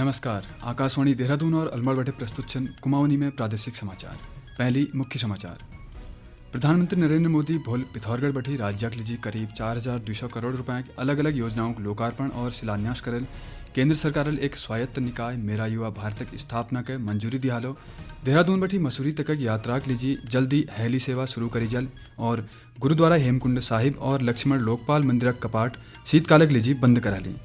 नमस्कार। आकाशवाणी देहरादून और अलमड़ बटे प्रस्तुत छन कुमाऊनी में प्रादेशिक समाचार। पहली मुख्य समाचार। प्रधानमंत्री नरेंद्र मोदी भोल पिथौरगढ़ बठी राज्य लीजी करीब 4,200 करोड़ रुपए की अलग अलग योजनाओं को लोकार्पण और शिलान्यास करल। केंद्र सरकार एक स्वायत्त निकाय मेरा युवा भारत की स्थापना के मंजूरी दियालो। देहरादून बठी मसूरी तक यात्रा के लीजी जल्दी हेली सेवा शुरू करी जल और गुरुद्वारा हेमकुंड साहिब और लक्ष्मण लोकपाल मंदिर कपाट शीतकाल के लीजी बंद करा ली।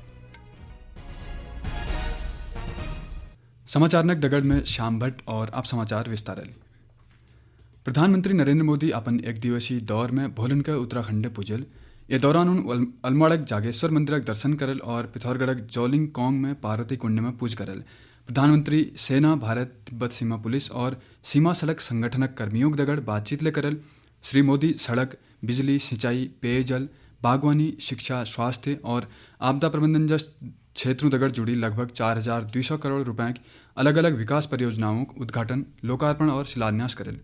समाचार नक दगड़ में श्याम भट्ट और अब समाचार विस्तार। प्रधानमंत्री नरेंद्र मोदी अपन एक दिवसीय दौर में भोलन के उत्तराखंड पुजल। ये दौरान उन अलमड़क जागेश्वर मंदिर दर्शन करल और पिथौरगढ़ जोलिंग कोंग में पार्वती कुंड में पूज करल। प्रधानमंत्री सेना, भारत तिब्बत सीमा पुलिस और सीमा सड़क संगठनक कर्मियों के दगड़ बातचीत ले करल। श्री मोदी सड़क, बिजली, सिंचाई, पेयजल, बागवानी, शिक्षा, स्वास्थ्य और आपदा प्रबंधन जैसे क्षेत्रों दगड़ जुड़ी लगभग 4,200 करोड़ रुपए की अलग अलग विकास परियोजनाओं का उद्घाटन, लोकार्पण और शिलान्यास करल।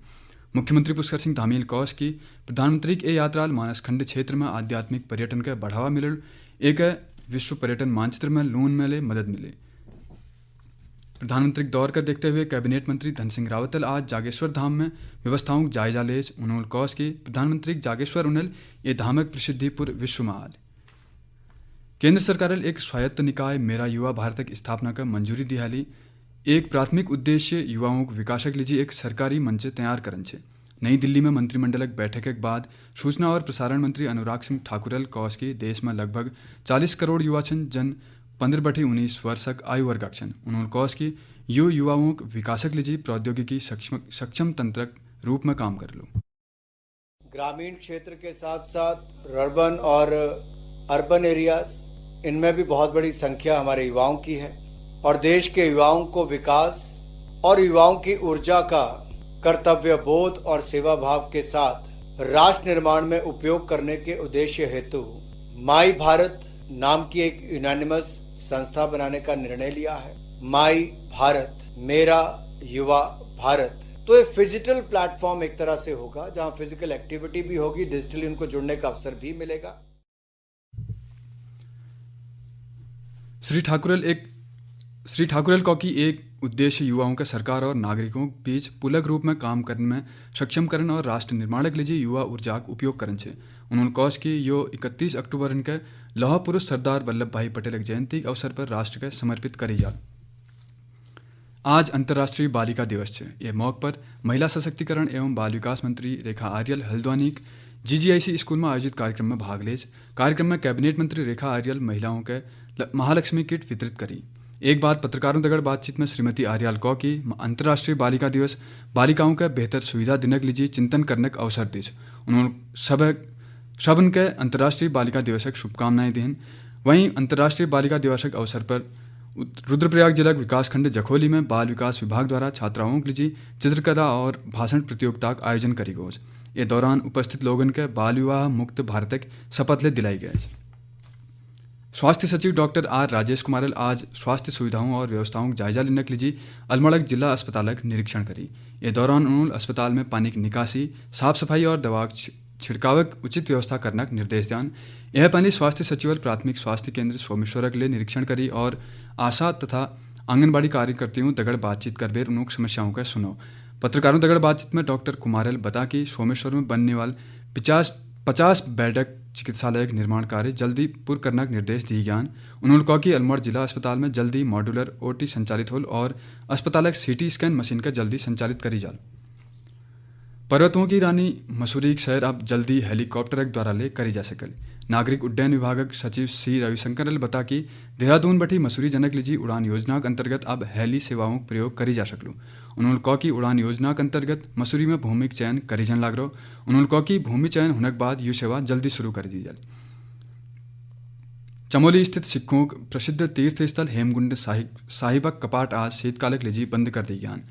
मुख्यमंत्री पुष्कर सिंह धामील कौश की प्रधानमंत्री के यात्रा मानसखंड क्षेत्र में आध्यात्मिक पर्यटन के बढ़ावा मिलल। एक विश्व पर्यटन मानचित्र में लून मेले मदद मिले। प्रधानमंत्री दौर का देखते हुए कैबिनेट मंत्री धन सिंह रावतल आज जागेश्वर धाम में व्यवस्थाओं का जायजा लेज। उन्होंने कौश की प्रधानमंत्री जागेश्वर उनल ये धामक प्रसिद्धिपुर विश्व में आल। केंद्र सरकार एक स्वायत्त निकाय मेरा युवा भारत की स्थापना का मंजूरी दियाली। एक प्राथमिक उद्देश्य युवाओं को विकासक लीजिए एक सरकारी मंच तैयार करन छे। नई दिल्ली में मंत्रिमंडलक बैठक के बाद सूचना और प्रसारण मंत्री अनुराग सिंह ठाकुरल कौश की देश में लगभग 40 करोड़ युवा छन जन 15 बटे 19 वर्षक आयु वर्गक छन। उन्होंने कौश की यो युवाओं को विकासक लीजिए प्रौद्योगिकी सक्षम तंत्रक रूप में काम कर लो। ग्रामीण क्षेत्र के साथ साथ अर्बन और अर्बन एरियाज, इनमें भी बहुत बड़ी संख्या हमारे युवाओं की है और देश के युवाओं को विकास और युवाओं की ऊर्जा का कर्तव्य बोध और सेवा भाव के साथ राष्ट्र निर्माण में उपयोग करने के उद्देश्य हेतु माई भारत नाम की एक यूनानिमस संस्था बनाने का निर्णय लिया है। माई भारत, मेरा युवा भारत। तो ये फिजिकल प्लेटफॉर्म एक तरह से होगा जहां फिजिकल एक्टिविटी भी होगी, डिजिटली उनको जुड़ने का अवसर भी मिलेगा। श्री ठाकुरल को की एक उद्देश्य युवाओं का सरकार और नागरिकों के बीच पुलक रूप में काम करने में सक्षम करन और राष्ट्र निर्माण के लिए युवा ऊर्जा का उपयोग करन छे। उन्होंने कौश की यो 31 अक्टूबर के लौह पुरुष सरदार वल्लभ भाई पटेल की जयंती के अवसर पर राष्ट्र के समर्पित करी जा। आज अंतर्राष्ट्रीय बालिका दिवस है। ये मौके पर महिला सशक्तिकरण एवं बाल विकास मंत्री रेखा आर्यल हल्द्वानी GGIC स्कूल में आयोजित कार्यक्रम में भाग ले। कार्यक्रम में कैबिनेट मंत्री रेखा आर्यल महिलाओं के महालक्ष्मी किट वितरित करी। एक बात पत्रकारों दगड़ बातचीत में श्रीमती आर्यल कौ की अंतर्राष्ट्रीय बालिका दिवस बालिकाओं का बेहतर सुविधा देने के लिए चिंतन करने का अवसर दी। उन्होंने सबन के अंतर्राष्ट्रीय बालिका दिवस की शुभकामनाएं दी। वहीं अंतर्राष्ट्रीय बालिका दिवस के अवसर पर रुद्रप्रयाग जिला विकासखंड जखोली में बाल विकास विभाग द्वारा छात्राओं के लिए चित्रकला और भाषण प्रतियोगिता का आयोजन करी गई। इस दौरान उपस्थित लोगों के बाल विवाह मुक्त भारत की शपथ ले दिलाई गई। स्वास्थ्य सचिव डॉक्टर आर राजेश कुमारल आज स्वास्थ्य सुविधाओं और व्यवस्थाओं का जायजा लेने के लिए अलमड़क जिला अस्पताल का निरीक्षण करी। इस दौरान उन्होंने अस्पताल में पानी की निकासी, साफ सफाई और दवा छिड़काव की उचित व्यवस्था करने का निर्देश दियान। यह पहले स्वास्थ्य सचिव प्राथमिक स्वास्थ्य केंद्र सोमेश्वर के लिए निरीक्षण करी और आशा तथा आंगनबाड़ी कार्यकर्तियों दगड़ बातचीत कर बेर उन्होंने समस्याओं का सुनो। पत्रकारों दगड़ बातचीत में डॉक्टर कुमारल बता कि सोमेश्वर में बनने वाले 50 बेडक चिकित्सालय का निर्माण कार्य जल्दी पूर्ण करने का निर्देश दिए गए। उन्होंने कहा कि अलमड़ जिला अस्पताल में जल्दी मॉड्यूलर OT संचालित हो और अस्पताल CT स्कैन मशीन का जल्दी संचालित करी जाए। पर्वतों की रानी मसूरी की सैर अब जल्दी हेलीकॉप्टर द्वारा ले करी जा सके। नागरिक उड्डयन विभाग सचिव C रविशंकर ने बता कि देहरादून बठी मसूरी जनक लीजी उड़ान योजना के अंतर्गत अब हेली सेवाओं का प्रयोग करी जा सकलू। उन्होंने कहा कि उड़ान योजना के अंतर्गत मसूरी में भूमि का चयन करी जन लाग रहो। उन्होंने कहा कि भूमि चयन होने के बाद यह सेवा जल्दी शुरू कर दी जाए। चमोली स्थित सिखों प्रसिद्ध तीर्थ स्थल हेमकुंड साहिबक कपाट आज शीतकाल के लिए बंद कर दी गए।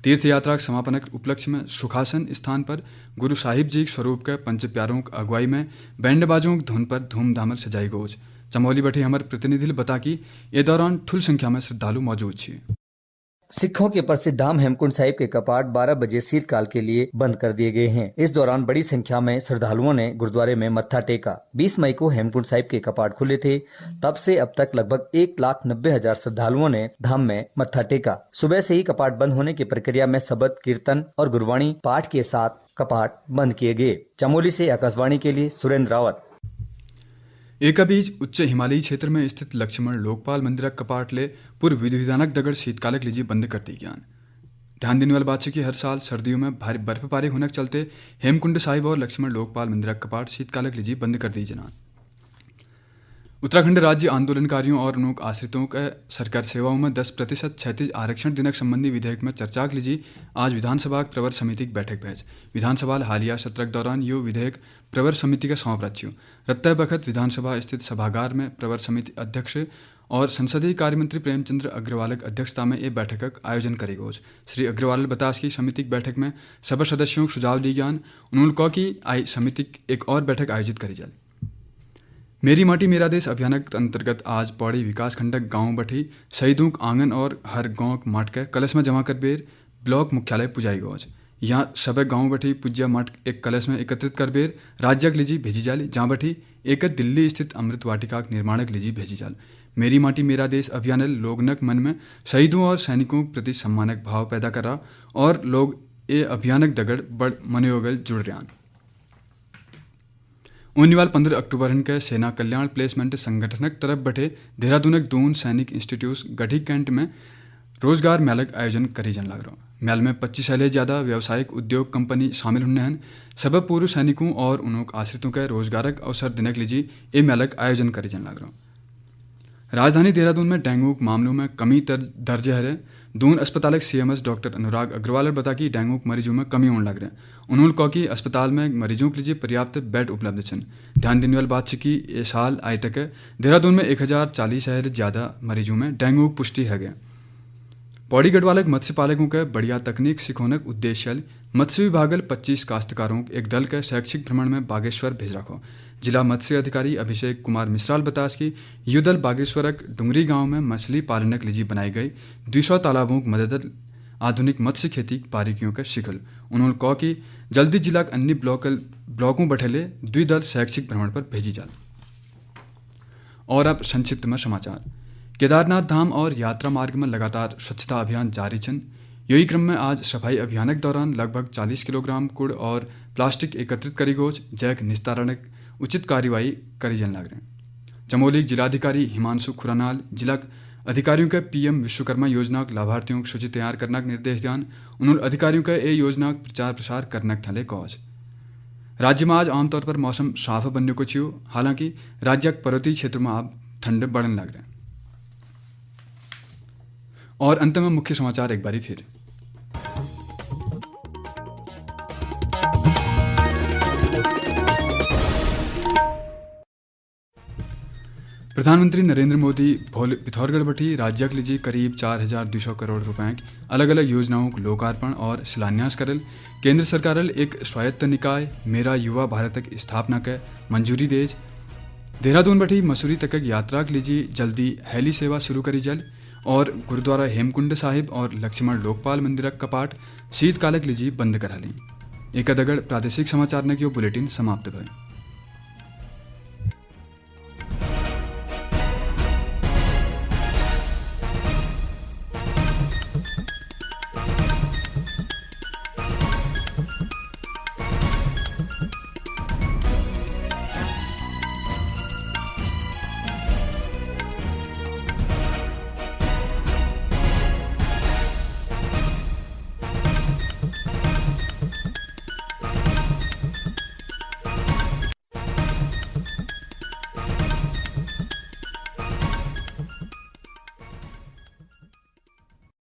तीर्थ यात्रा के समापन उपलक्ष्य में सुखासन स्थान पर गुरु साहिब जी के स्वरूप के पंच प्यारों की अगुवाई में बैंड बाजों की धुन पर धूमधाम सजाई गई। चमोली बठी हमारे प्रतिनिधि ने बता कि ये दौरान ठुल संख्या में श्रद्धालु मौजूद छे। सिखों के प्रसिद्ध धाम हेमकुंड साहिब के कपाट 12 बजे शीतकाल के लिए बंद कर दिए गए हैं। इस दौरान बड़ी संख्या में श्रद्धालुओं ने गुरुद्वारे में मत्था टेका। 20 मई को हेमकुंड साहिब के कपाट खुले थे। तब से अब तक लगभग 1,90,000 श्रद्धालुओं ने धाम में मत्था टेका। सुबह से ही कपाट बंद होने की प्रक्रिया में शबद कीर्तन और गुरबाणी पाठ के साथ कपाट बंद किए गए। चमोली से आकाशवाणी के लिए सुरेंद्र रावत। एकाबीज उच्च हिमालयी क्षेत्र में स्थित लक्ष्मण लोकपाल मंदिरक कपाट ले पूर्व विधिविधानक दगड़ शीतकालक लीजी बंद कर दी गयान। ध्यान देने वाली बात है कि हर साल सर्दियों में भारी बर्फबारी होने के चलते हेमकुंड साहिब और लक्ष्मण लोकपाल मंदिरक कपाट शीतकालक लीजी बंद कर दी जनान। उत्तराखंड राज्य आंदोलनकारियों और उनके आश्रितों के सरकार सेवाओं में 10% क्षैतिज आरक्षण दिनक संबंधी विधेयक में चर्चा के लीजिए आज विधानसभा प्रवर समिति की बैठक भेज। विधानसभा हालिया सत्र के दौरान यो विधेयक प्रवर समिति का सौंप रच्यो। रत्ते बखत विधानसभा स्थित सभागार में प्रवर समिति अध्यक्ष और संसदीय कार्य मंत्री प्रेमचंद्र अग्रवाल की अध्यक्षता में यह बैठक का आयोजन करी गो। श्री अग्रवाल बतास की समिति की बैठक में सभी सदस्यों को सुझाव दी ज्ञान। उन्होंने कहा कि आई समिति एक और बैठक आयोजित करी जाए। मेरी माटी मेरा देश अभियान के अंतर्गत आज पौड़ी विकास खंडक गांव बठी शहीदों के आंगन और हर गांव के माट के कलश में जमा कर बेर ब्लॉक मुख्यालय पुजाई गौज। यहाँ सभी गांव बठी पूज्य मठ एक कलश में एकत्रित कर बेर राज्य लीजी भेजी जाली, जहाँ बठी एक दिल्ली स्थित अमृत वाटिका निर्माण लीजी भेजी जाल। मेरी माटी मेरा देश अभियान लोगनक मन में शहीदों और सैनिकों के प्रति सम्मानक भाव पैदा करा और लोग ये अभियानक दगड़ बड़ मनोयोगल जुड़ रहा। उन्नीवाल 15 अक्टूबर के सेना कल्याण प्लेसमेंट संगठनक तरफ बटे देहरादूनक दून सैनिक इंस्टीट्यूट गढ़ी कैंट में रोजगार मेलक आयोजन करी जन लग रहा। मेल में 25 से ज्यादा व्यावसायिक उद्योग कंपनी शामिल होने हैं। सब पूर्व सैनिकों और उनके आश्रितों के रोजगारक अवसर देने के लिए ये मेलक आयोजन करी जन लग रहा। राजधानी देहरादून में डेंगू के मामलों में कमी दर्ज है। दून अस्पताल के CMS डॉक्टर अनुराग अग्रवाल ने बताया कि डेंगू के मरीजों में कमी होने लग रहा है। उन्होंने कहा कि अस्पताल में मरीजों के लिए पर्याप्त बेड उपलब्ध हैं। ध्यान देने वाली बात है कि ये साल आए तक देहरादून में 1040 से ज्यादा मरीजों में डेंगू की पुष्टि है गया। पौड़ी गढ़वाल मत्स्य पालकों के बढ़िया तकनीक सिखोने के उद्देश्य मत्स्य विभाग 25 काश्तकारों एक दल के शैक्षिक भ्रमण में बागेश्वर भेज रखो। जिला मत्स्य अधिकारी अभिषेक कुमार मिश्राल बतास की यह दल बागेश्वरक डुंगरी गांव में मछली पालन के लिए बनाई गई 200 तालाबों की मदद आधुनिक मत्स्य खेती की बारीकियों का शिखल। उन्होंने कहा कि जल्दी जिला के अन्य ब्लॉकों बठेले 2 दल शैक्षिक भ्रमण पर भेजी जाए। और अब संक्षिप्त में समाचार। केदारनाथ धाम और यात्रा मार्ग में लगातार स्वच्छता अभियान जारी छन। यही क्रम में आज सफाई अभियान के दौरान लगभग 40 किलोग्राम कूड़ और प्लास्टिक एकत्रित करी गोज, जैक निस्तारण उचित कार्यवाही करी जन लग रहे। चमोली जिलाधिकारी हिमांशु खुरानाल जिला अधिकारियों के PM विश्वकर्मा योजना के लाभार्थियों की सूची तैयार करने के निर्देश दियान। उन्होंने अधिकारियों का ये योजना प्रचार प्रसार करने के थले कौज। राज्य में आज आमतौर पर मौसम साफ बनने को छियो, हालांकि राज्य के पर्वतीय क्षेत्रों में अब ठंड बढ़ने लग रहे। और अंत में मुख्य समाचार एक बारी फिर। प्रधानमंत्री नरेंद्र मोदी पिथौरगढ़ बठी राज्य के लिए करीब 4,200 करोड़ रुपए की अलग अलग योजनाओं को लोकार्पण और शिलान्यास करल। केंद्र सरकार एक स्वायत्त निकाय मेरा युवा भारत की स्थापना के मंजूरी देज। देहरादून बठी मसूरी तक यात्रा के लिए जल्दी हेली सेवा शुरू करी जल। और गुरुद्वारा हेमकुंड साहिब और लक्ष्मण लोकपाल मंदिरक कपाट शीतकालक लिए बंद करा ली। एक दगड़ प्रादेशिक समाचार ने बुलेटिन समाप्त भय।